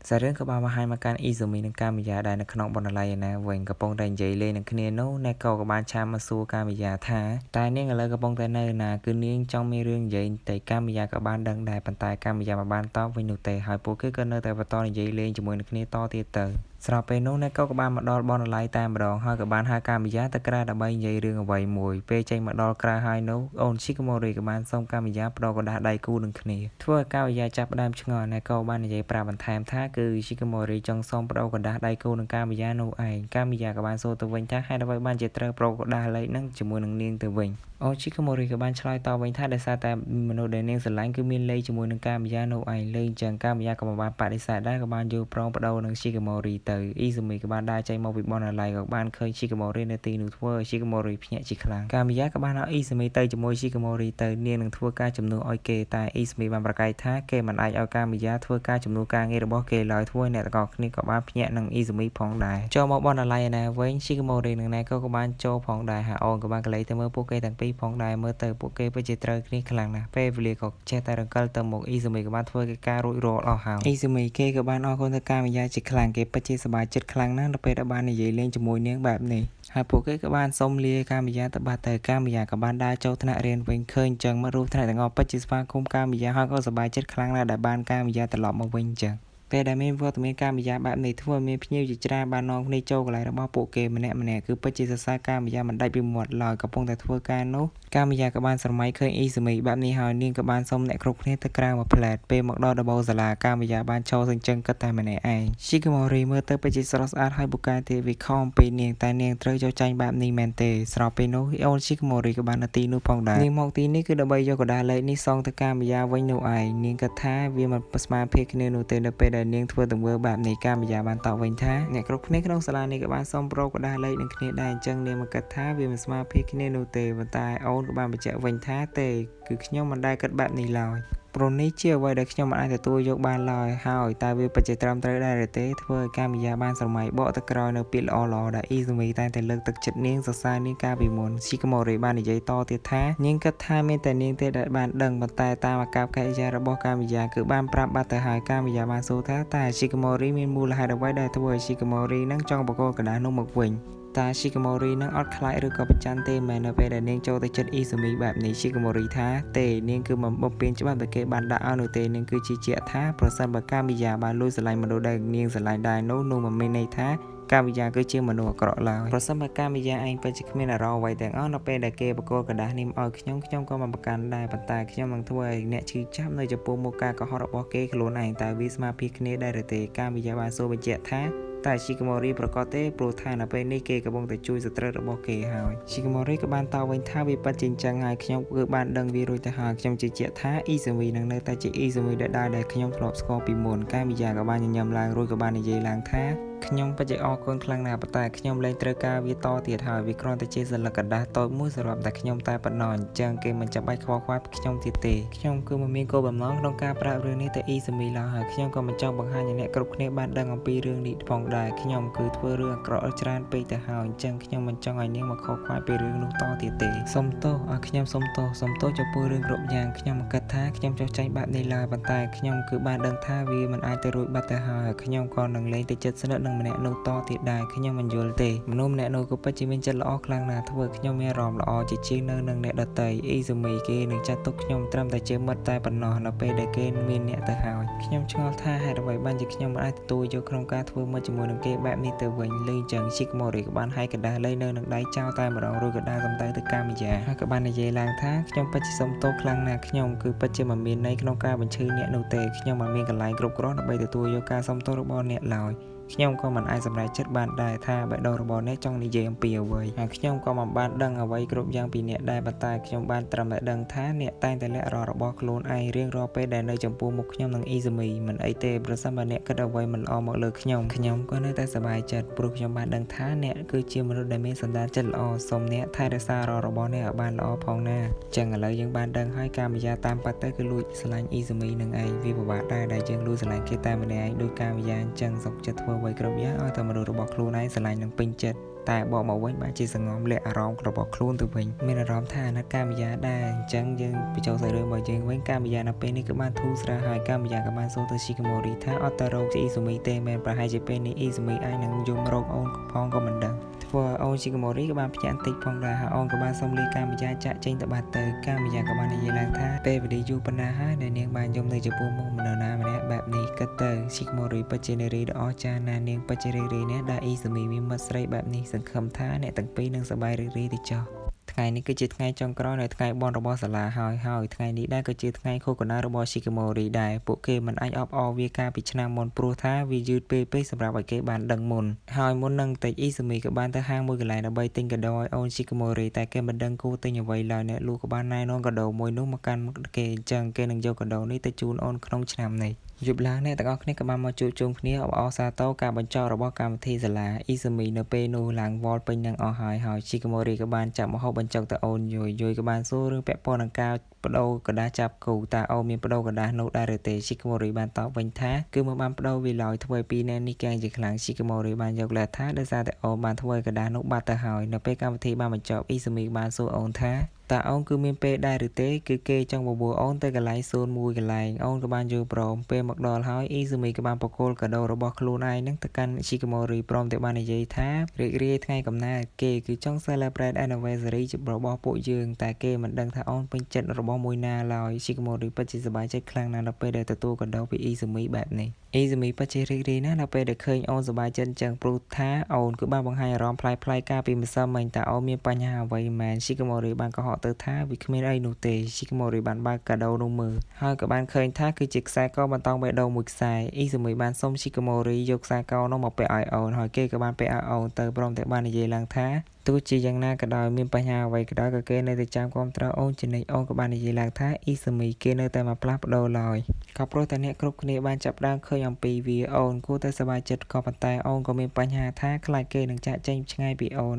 សាររឿងក៏បានបង្ហាញមកកាន់អ៊ីស៊ូមីនិងកាមីយ៉ាដែលនៅក្នុងបណ្ណាល័យណាវិញកំពុងតែនិយាយលេងនឹងគ្នានោះអ្នកក៏បានឆាមមកសួរកាមីយ៉ាថាតែនាងឥឡូវកំពុងតែនៅណាគឺនាងចង់មានរឿងនិយាយតែកាមីយ៉ាក៏បានដឹងដែរប៉ុន្តែកាមីយ៉ាមិនបានតបវិញនោះទេហើយពួកគេក៏នៅតែបន្តនិយាយលេងជាមួយនឹងគ្នាតទៀតទៅស្រាប់ពេលនោះអ្នកក៏បានមកដល់បណ្ណាល័យតែម្ដងហើយក៏បានហៅកាមីយ៉ាទៅក្រៅដើម្បីនិយាយរឿងអ្វីមួយពេលចេញមកដល់ក្រៅហើយនោះអូនឈីកាម៉ូរីក៏បានសុំកាមីយ៉ាផ្ដល់กระดาษដៃគូនឹងគ្នាធ្វើឲ្យកាមីយ៉ាចាប់ផ្ដើមឆ្ងល់អ្នកក៏បាននិយាយប្រាប់បន្ថែមថាគឺឈីកាម៉ូរីចង់សុំផ្ដល់กระดาษដៃគូនឹងកាមីយ៉ានោះឯងកាមីយ៉ាក៏បានសួរទៅវិញថាហេតុអ្វីបានជាត្រូវប្រកកระดาษលេខនឹងជាមួយនឹងនាងទៅវិញអូឈីកាម៉ូរីក៏បានឆ្លើយតបវិញថាដោយសារតែមនុស្សដែលនាងស្រឡាញ់គឺមានលេខជាមួយនឹងកាមីយ៉ានោះឯងលេខអញ្ចឹងកាមីយ៉ាក៏បានបដិសេធដែរក៏បានយល់ព្រមបដូរនឹងឈីកាម៉ូរីទៅអ៊ីស៊ូមីក៏បានដើរចេញមកពីបណ្ណាល័យក៏បានឃើញឈីកាម៉ូរីនៅទីនោះធ្វើឲ្យឈីកាម៉ូរីភ្ញាក់ជាខ្លាំងកាមីយ៉ាក៏បានឲ្យអ៊ីស៊ូមីទៅជាមួយឈីកាម៉ូរីទៅនាងនឹងធ្វើការជំនួសឲ្យគេតែអ៊ីស៊ូមីបានប្រកែកថាគេមិនអាចឲ្យកាមីយ៉ាធ្វើការជំនួសការងាររបស់គេឡើយធ្វើឲ្យអ្នកទាំងអស់គ្នាក៏បានភ្ញាក់នឹងអ៊ីស៊ូមីផងដែរចូលមកបណ្ណាល័យឯណាវិញឈីកាម៉ូរីនិងណែក៏បានចូលផងដែរហើយអូនក៏បានកលេចទៅមើលពួកគេទាំងពីរផងដែរមើលទៅពួកគេពិតជាត្រូវគ្នាខ្លាំងណាស់ពេលវេលាក៏ចេះតែរង្កិលទៅមុខអ៊ីស៊ូមីក៏បានធ្វើកិច្ចការរួចរាល់អស់ហើយអ៊ីស៊ូមីគេក៏បានអរគុណទៅកាមីយ៉ាជាខ្លាំងគេពិតជាសប្បាយចិត្តខ្លាំងណាស់នៅពេលដែលបាននិយាយលេងជាមួយនាងបែបនេះហើយពួកគេក៏បានសុំលាកាមីយ៉ាទៅបាត់ទៅកាមីយ៉ាក៏បានដើរចូលថ្នាក់រៀនវិញឃើញចឹងមករូបថ្នាក់ទាំងអស់ពិតជាស្វាគមន៍កាមីយ៉ាហើយក៏សប្បាយចិត្តខ្លាំងណាស់ដែលបានកាមីយ៉ាត្រឡប់មកវិញចឹងពេលដែលមានវត្តមានកាមីយ៉ាបែបនេះធ្វើឲ្យមានភ្ញៀវជាច្រើនបាននាំគ្នាចូលកន្លែងរបស់ពួកគេម្នាក់គឺពិតជាសរសើរកាមីយ៉ាមិនដាច់ពីមាត់ឡើយកំពុងតែធ្វើការនោះកាមីយ៉ាក៏បានស្រមៃឃើញអ៊ីស៊ូមីបែបនេះហើយនាងក៏បានសុំអ្នកគ្រប់គ្នាទៅក្រៅមួយផ្លែតពេលមកដល់ដំបូលសាលាកាមីយ៉ាបានចូលសញ្ជឹងគិតតែម្នាក់ឯងឈីកាម៉ូរីមើលទៅពិតជាស្រស់ស្អាតហើយពូកែទេវាខំពីនាងតែនាងត្រូវចូលចាញ់បែបនេះមែនទេស្របពេលនោះអូនឈីកាម៉ូរីក៏បាននៅទីនោះផងដែរនាងមកទីនេះគឺដើម្បីយកកណ្ដាលលេខនេះសងទៅកាមីយ៉ាវិញនោះឯងនាងគិតថាវាមិនស្មើភាពគ្នានោះទេនៅពេលដែលនាងធ្វើទង្វើបែបនេះកាមីយ៉ាបានតបវិញថាអ្នកគ្រប់គ្នាក្នុងសាលានេះក៏បានសុំប្រកកណ្ដាលលេខនឹងគ្នាដែរអញ្ចឹងនាងមកគិតថាវាមិនស្មើភាពគ្នានោះទេប៉ុន្តែអូនក៏បានបញ្ជាក់វិញថាទេគឺខ្ញុំមិនដែលគិតបែបនេះឡើយព្រោះនេះជាអ្វីដែលខ្ញុំមិនអាចទទួលយកបានឡើយហើយតែវាពិតជាត្រឹមត្រូវដែរទេធ្វើឲ្យកាមីយ៉ាបានស្រមៃបកទៅក្រោយនៅពាក្យល្អៗដែលអ៊ីស៊ូមីតែងតែលើកទឹកចិត្តនាងសរសើរនាងកាលពីមុនឈីកាម៉ូរីបាននិយាយតទៀតថានាងគិតថាមានតែនាងទេដែលបានដឹងប៉ុន្តែតាមអាកប្បកិរិយារបស់កាមីយ៉ាគឺបានប្រាប់បាត់ទៅហើយកាមីយ៉ាបានសួរថាតើឈីកាម៉ូរីមានមូលហេតុអ្វីដែលធ្វើឲ្យឈីកាម៉ូរីនឹងចង់បកគោលកណ្ដាស់នោះមកវិញតាឈីកាម៉ូរីនឹងអត់ខ្លាចឬក៏ប្រច័ណ្ឌទេមែននៅពេលដែលនាងចូលទៅចិត្តអ៊ីស៊ូមីបែបនេះឈីកាម៉ូរីថាទេនាងគឺមិនបំពេញច្បាប់ដែលគេបានដាក់ឲ្យនោះទេនាងគឺជឿជាក់ថាប្រសិនបើកាមីយ៉ាបានលួចស្រឡាញ់មនុស្សដែលនាងស្រឡាញ់ដែរនោះមិនមានន័យថាកាមីយ៉ាគឺជាមនុស្សអាក្រក់ឡើយប្រសិនបើកាមីយ៉ាឯងពិតជាគ្មានអារម្មណ៍អ្វីទាំងអស់នៅពេលដែលគេបកគោលកណ្ដាស់នេះឲ្យខ្ញុំក៏មិនប្រកាន់ដែរប៉ុន្តែខ្ញុំនឹងធ្វើឲ្យអ្នកឈឺចាប់នៅចំពោះមុខការកុហករបស់គេខ្លួនឯងតែវាស្មើភាពគ្នាដែរឬទេកាមីយ៉ាបានសួរបញ្ជាក់ថាតែឈីកាម៉ូរីប្រកាសទេព្រោះថានៅពេលនេះគេកំពុងតែជួយសត្រូវរបស់គេហើយឈីកាម៉ូរីក៏បានតបវិញថាវាពិតជាអញ្ចឹងហើយខ្ញុំគឺបានដឹងវារួចទៅហើយខ្ញុំជឿជាក់ថាអ៊ីស៊ូមីនឹងនៅតែជាអ៊ីស៊ូមីដែលខ្ញុំធ្លាប់ស្គាល់ពីមុនកាមីយ៉ាក៏បានញញឹមឡើងរួចក៏បាននិយាយឡើងថាខ្ញុំពិតជាអរគុណខ្លាំងណាស់ប៉ុន្តែខ្ញុំលែងត្រូវការវាតទៀតហើយវាគ្រាន់តែជាសន្លឹកកណ្ដាស់តូចមួយសម្រាប់តែខ្ញុំតែប៉ុណ្ណោះអញ្ចឹងគេមិនចាំបាច់ខ្វល់ខ្វាយខ្ញុំទៀតទេខ្ញុំគឺមិនមានគោលបំណងក្នុងការប្រាប់រឿងនេះទៅអ៊ីស៊ូមីឡើយហើយខ្ញុំក៏មិនចង់បង្ហាញឲ្យអ្នកគ្រប់គ្នាបានដឹងអំពីរឿងនេះផងដែរខ្ញុំគឺធ្វើរឿងអាក្រក់ច្រើនពេកទៅហើយអញ្ចឹងខ្ញុំមិនចង់ឲ្យនាងមកខកខ្វាយពីរឿងនោះតទៀតទេសុំទោសឲ្យខ្ញុំសុំទោសចំពោះរឿងគ្រប់យ៉ាងខ្ញុំគិតថាខ្ញុំចោះចាញ់បែបនេះឡើយប៉ុន្តែខ្ញុំគឺបានដឹងថាវាមិនអាចទៅរួចបាត់ទៅហើយខ្ញុំក៏នឹងលែងទៅចិត្តស្និទ្ធនឹងម្នាក់នោះតទៀតដែរខ្ញុំមិនយល់ទេមនុស្សម្នាក់នោះក៏ពិតជាមានចិត្តល្អខ្លាំងណាស់ធ្វើខ្ញុំមានអារម្មណ៍ល្អជាជាងនៅនឹងអ្នកដទៃអ៊ីស៊ូមីគេនឹងចាត់ទុកខ្ញុំត្រឹមតែជាមិត្តតែប៉ុណ្ណោះនៅពេលដែលគេមានអ្នកទៅហើយខ្ញុំឆ្ងល់ថាហេតុអ្វីបានជាខ្ញុំមិនអាចទទួលយកក្នុងការធ្វើមិត្តជាមួយនឹងគេបែបនេះទៅវិញលេងចឹងឈីកាម៉ូរីក៏បានហើយកណ្ដាស់លេងនៅនឹងដៃចោលតែម្ដងរួចក៏ដើរសំដៅទៅកាមីយ៉ាហើយក៏បាននិយាយឡើងថាខ្ញុំពិតជាសុំទោសខ្លាំងណាស់ខ្ញុំគឺពិតជាមិនមានន័យក្នុងការបញ្ឈឺអ្នកនោះទេខ្ញុំមិនមានកន្លែងគ្រប់គ្រាន់ដើម្បីទទួលយកការសុំទោសរបស់អ្នកឡើយខ្ញុំក៏មិនអាចសម្រេចចិត្តបានដែរថាបេះដូងរបស់អ្នកចង់និយាយអំពីអ្វីហើយខ្ញុំក៏មិនបានដឹងអ្វីគ្រប់យ៉ាងពីអ្នកដែរប៉ុន្តែខ្ញុំបានត្រឹមតែដឹងថាអ្នកតែងតែលាក់រស់របស់ខ្លួនឯងរៀងរាល់ពេលដែលនៅចំពោះមុខខ្ញុំនិងអ៊ីស៊ូមីមិនអីទេប្រសិនបើអ្នកគិតអ្វីមិនល្អមកលើខ្ញុំក៏នៅតែសប្បាយចិត្តព្រោះខ្ញុំបានដឹងថាអ្នកគឺជាមនុស្សដែលមានសន្តានចិត្តល្អសូមអ្នកថែរក្សារបស់អ្នកឲ្យបានល្អផងណាចឹងឥឡូវយើងបានដឹងហើយកាមីយ៉ាតាមប៉ាទៅគឺលួចស្រឡាញ់អ៊ីស៊ូមីនឹងឯងវាពិបាកដែរដែលយើងលួចស្រឡាញ់គេតែម្នាក់ឯងដោយកាមីយ៉ាអញ្ចឹងសុខចិត្តធ្វើ អ្វីគ្រប់យ៉ាងឲ្យតែមនុស្សរបស់ខ្លួនឯងស្រឡាញ់និងពេញចិត្តតែបកមកវិញបែរជាសង្ងំលាក់អារម្មណ៍របស់ខ្លួនទៅវិញមានអារម្មណ៍ថាអាណិតកាមីយ៉ាដែរអញ្ចឹងយើងបញ្ចូលទៅរឿងរបស់យើងវិញកាមីយ៉ានៅពេលនេះក៏បានធូរស្រាលហើយកាមីយ៉ាក៏បានសួរទៅស៊ីកាម៉ូរីថាអត់ទៅរកអ៊ីស៊ូមីទេមែនប្រហែលជាពេលនេះអ៊ីស៊ូមីអាចនឹងយំរកអូនផងក៏មិនដឹងធ្វើអូនស៊ីកាម៉ូរីក៏បានភ្ញាក់តិចផងដែរហើយអូនក៏បានសុំលាកាមីយ៉ាចាក់ចេញទៅបាត់ទៅកាមីយ៉ាក៏បាននិយាយឡើងថាពេលវេលាយូរប៉ុណ្ណាហើយដែលនាងបានយំនៅចំពោះមុខមនុស្សណាម្នាក់បែបនេះគិតទៅស៊ីកាម៉ូរីពិតជានារីដ៏អស្ចារ្យណាស់នាងពិតជារីករាយណាស់ដែលអ៊ីស៊ូមីមានមិត្តស្រីបែបនេះសង្ឃឹមថាអ្នកទាំងពីរនឹងសប្បាយរីករាយទៅចុះថ្ងៃនេះគឺជាថ្ងៃចុងក្រោយនៃថ្ងៃបុណ្យរបស់សាលាហើយថ្ងៃនេះដែរក៏ជាថ្ងៃខួបកំណើតរបស់ Shikimori ដែរពួកគេមិនអាចអបអរវាកាលពីឆ្នាំមុនព្រោះថាវាយឺតពេកសម្រាប់ឲ្យគេបានដឹងមុនហើយមុននឹងតិច Izumi ក៏បានទៅហាងមួយកន្លែងដើម្បីទិញកាដូឲ្យអូន Shikimori តែគេមិនដឹងគួរទិញអ្វីឡើយអ្នកលក់ក៏បានណែនាំកាដូមួយនោះមកកាន់គេអញ្ចឹងគេនឹងយកកាដូនេះទៅជូនអូនក្នុងឆ្នាំនេះយប់ឡើងអ្នកទាំងអស់គ្នាក៏បានមកជួបជុំគ្នាអបអរសាទរការបញ្ចប់របស់កម្មវិធីសាលា Izumi នៅពេលនោះឡើងវល់ពេញនឹងអស់ហើយ Shikimori ក៏បានចាប់មកហូបបញ្ចុកទៅអូនយយក៏បានសួររឿងពាក់ព័ន្ធនឹងការបដូរกระดาษចាប់គូតើអូនមានបដូរกระดาษនោះដែរឬទេ Shikimori បានតបវិញថាគឺមិនបានបដូរវាឡើយធ្វើឲ្យពីរនាក់នេះកែងជាខ្លាំង Shikimori បានយកលេសថាដោយសារតែអូនបានធ្វើกระดาษនោះបាត់ទៅហើយនៅពេលកម្មវិធីបានបញ្ចប់ Izumi បានសួរអូនថាតើអូនគឺមានពេលដែរឬទេគឺគេចង់បបួលអូនទៅកន្លែងសួនមួយកន្លែងអូនក៏បានយល់ព្រមពេលមកដល់ហើយ Izumi ក៏បានបកគោលកាដូរបស់ខ្លួនឯងនឹងទៅកាន់ Shikimori ព្រមទាំងបាននិយាយថារីករាយថ្ងៃកំណើតគេគឺចង់ celebrate anniversary របស់ពួកយើងតែគេមិនដឹងថាអូនពេញចិត្តរបស់មួយណាឡើយ Shikimori ពិតជាសប្បាយចិត្តខ្លាំងណាស់ដល់ពេលដែលទទួលកាដូពី Izumi បែបនេះ Izumi ពិតជារីករាយណាស់ដល់ពេលដែលឃើញអូនសប្បាយចិត្តអញ្ចឹងព្រោះថាអូនគឺបានបង្ហាញអារម្មណ៍ប្លែកៗកាលពីម្សិលមិញតើអូនមានបញ្ហាអ្វីមែន Shikimori បានកុហកទៅថាវាគ្មានអីនោះទេ Shikimori បានបើកកាដូនោះមើលហើយក៏បានឃើញថាគឺជាខ្សែកបន្តោងបេះដូងមួយខ្សែ Izumi បានសុំ Shikimori យកខ្សែកនោះមកពាក់ឲ្យអូនហើយគេក៏បានពាក់ឲ្យអូនទៅព្រមទាំងបាននិយាយឡើងថាទោះជាយ៉ាងណាក៏ដោយមានបញ្ហាអ្វីក៏ដោយក៏គេនៅតែចាំគាំទ្រអូនជានិច្ចអូនក៏បាននិយាយឡើងថា Izumi គេនៅតែមកផ្លាស់ប្ដូរឡើយក៏ព្រោះតែអ្នកគ្រប់គ្នាបានចាប់ផ្ដើមឃើញអំពីវាអូនគួរតែសប្បាយចិត្តក៏ប៉ុន្តែអូនក៏មានបញ្ហាថាខ្លាចគេនឹងចាក់ចេញឆ្ងាយពីអូន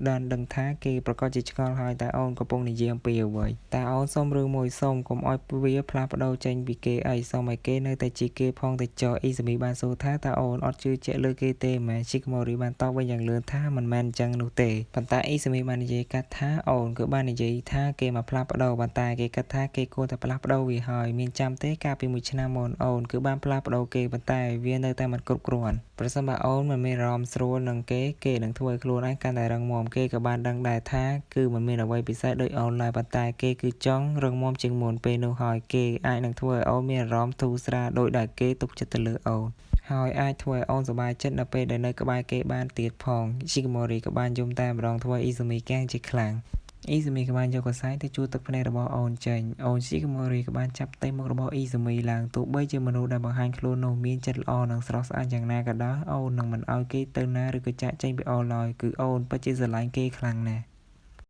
បានដឹងថាគេប្រកាសជាឆ្ងល់ហើយតែអូនកំពុងនិយាយអំពីអ្វីតែអូនសុំរឿងមួយសុំកុំឲ្យវាផ្លាស់ប្ដូរចេញពីគេអីសុំឲ្យគេនៅតែជាគេផងទៅចុះ Izumi បានសួរថាតើអូនអត់ជឿជាក់លើគេទេមែន Shikimori បានតបវិញយ៉ាងលឿនថាមិនមែនអញ្ចឹងនោះទេប៉ុន្តែ Izumi បាននិយាយកាត់ថាអូនគឺបាននិយាយថាគេមកផ្លាស់ប្ដូរប៉ុន្តែគេគិតថាគេគួរតែផ្លាស់ប្ដូរវាហើយមានចាំទេកាលពីមួយឆ្នាំមុនអូនគឺបានផ្លាស់ប្ដូរគេប៉ុន្តែវានៅតែមិនគ្រប់គ្រាន់ប្រសិនបើអូនមិនមានអារម្មណ៍ស្រួលនឹងគេនឹងធ្វើឲ្យខ្លួនឯងកាន់តែរឹងមាំគេក៏បានដឹងដែរថាគឺមិនមានអ្វីពិសេសដូចអូនឡើយប៉ុន្តែគេគឺចង់រឹងមាំជាងមុនពេលនោះហើយគេអាចនឹងធ្វើឲ្យអូនមានអារម្មណ៍ធូរស្រាលដោយដែលគេទុកចិត្តទៅលើអូនហើយអាចធ្វើឲ្យអូនសប្បាយចិត្តនៅពេលដែលនៅក្បែរគេបានទៀតផង Shikimori ក៏បានយំតែម្ដងធ្វើឲ្យ Izumi កាំងជាខ្លាំង Izumi ក៏បានយកកសែងទៅជួទឹកភ្នែករបស់អូនចេញអូន Shikimori ក៏បានចាប់តែមុខរបស់ Izumi ឡើងទោះបីជាមនុស្សដែលបង្ហាញខ្លួននោះមានចិត្តល្អនិងស្រស់ស្អាតយ៉ាងណាក៏ដោយអូននឹងមិនឲ្យគេទៅណាឬក៏ចាក់ចេញពីអូនឡើយគឺអូនពិតជាស្រឡាញ់គេខ្លាំងណាស់